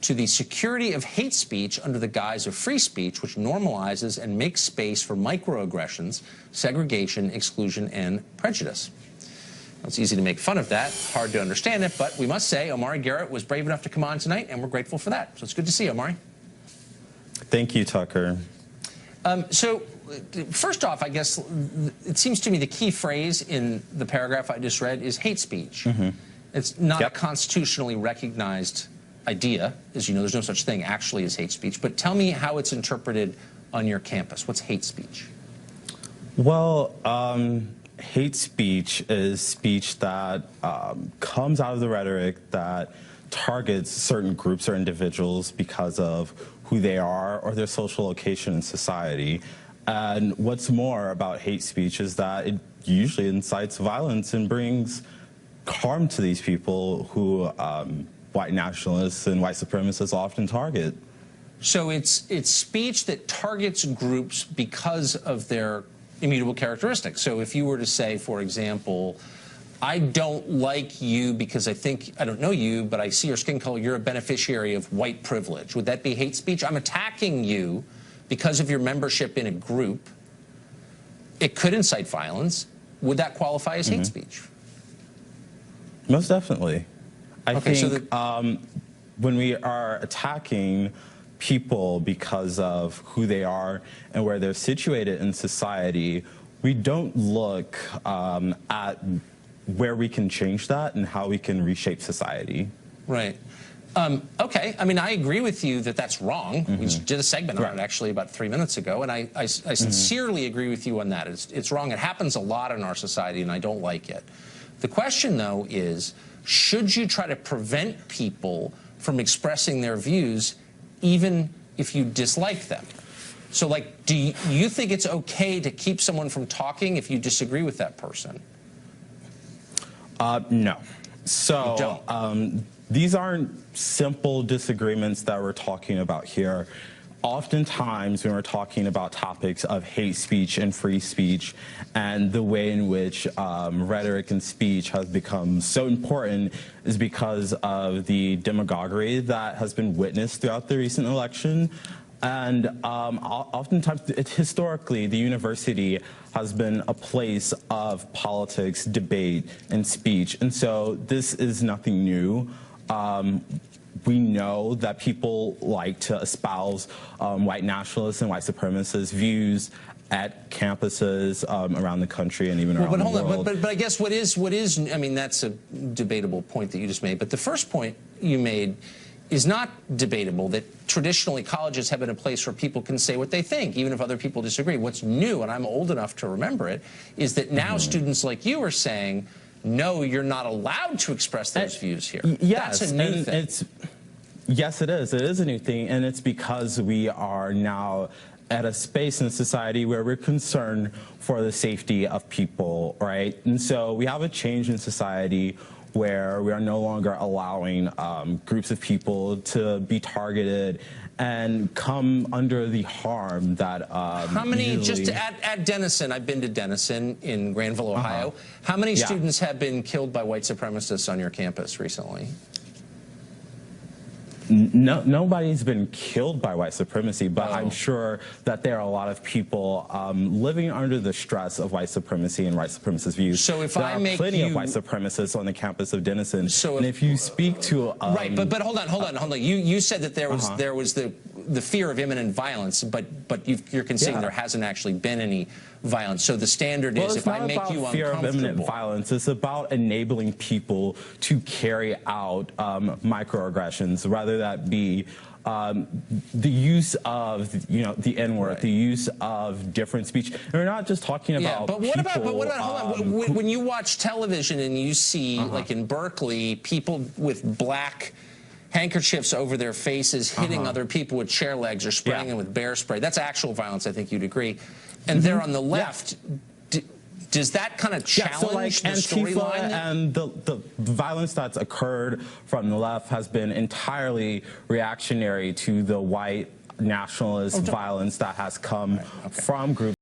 to the security of hate speech under the guise of free speech, which normalizes and makes space for microaggressions, segregation, exclusion, and prejudice. It's easy to make fun of that, hard to understand it, but we must say Omari Garrett was brave enough to come on tonight, and we're grateful for that. So it's good to see you, Omari. Thank you, Tucker. So first off, I guess it seems to me the key phrase in the paragraph I just read is hate speech. It's not a constitutionally recognized idea. As you know, there's no such thing actually as hate speech. But tell me how it's interpreted on your campus. What's hate speech? Well, hate speech is speech that comes out of the rhetoric that targets certain groups or individuals because of who they are or their social location in society. And what's more about hate speech is that it usually incites violence and brings harm to these people who white nationalists and white supremacists often target. So it's speech that targets groups because of their immutable characteristics. So if you were to say, for example, I don't like you because I don't know you, but I see your skin color, you're a beneficiary of white privilege. Would that be hate speech? I'm attacking you because of your membership in a group. It could incite violence. Would that qualify as hate speech? Most definitely. I think when we are attacking people because of who they are and where they're situated in society, we don't look at where we can change that and how we can reshape society. Right. Okay. I mean, I agree with you that that's wrong. We just did a segment on it actually about 3 minutes ago, and I sincerely agree with you on that. It's wrong. It happens a lot in our society, and I don't like it. The question, though, is should you try to prevent people from expressing their views even if you dislike them? So, like, do you think it's okay to keep someone from talking if you disagree with that person? No. So these aren't simple disagreements that we're talking about here. Oftentimes when we're talking about topics of hate speech and free speech and the way in which rhetoric and speech has become so important is because of the demagoguery that has been witnessed throughout the recent election. And oftentimes, historically, the university has been a place of politics, debate, and speech. And so this is nothing new. We know that people like to espouse white nationalists and white supremacist views at campuses around the country and even around the world. But I guess what is, I mean, that's a debatable point that you just made. But the first point you made is not debatable, that traditionally colleges have been a place where people can say what they think, even if other people disagree. What's new, and I'm old enough to remember it, is that now students like you are saying, no, you're not allowed to express those views here. Yes, that's a new thing. Yes, it is. It is a new thing, and it's because we are now at a space in society where we're concerned for the safety of people, right? And so we have a change in society where we are no longer allowing groups of people to be targeted and come under the harm that how many, just at Denison, I've been to Denison in Granville, Ohio, how many students have been killed by white supremacists on your campus recently? No, nobody's been killed by white supremacy, but I'm sure that there are a lot of people living under the stress of white supremacy and white supremacist views. So if there are plenty of white supremessists on the campus of Denison, and if you speak to right, but hold on. You said that there was the fear of imminent violence, but you're conceding there hasn't actually been any violence. So the standard is if I make you uncomfortable. Fear of imminent violence. It's about enabling people to carry out microaggressions, rather that be the use of the N-word, the use of different speech. And we're not just talking about but what about hold on, when you watch television and you see like in Berkeley people with black handkerchiefs over their faces hitting other people with chair legs or spraying them with bear spray, that's actual violence, I think you'd agree. And they're on the left. Does that kind of challenge the storyline? And the violence that's occurred from the left has been entirely reactionary to the white nationalist violence that has come from groups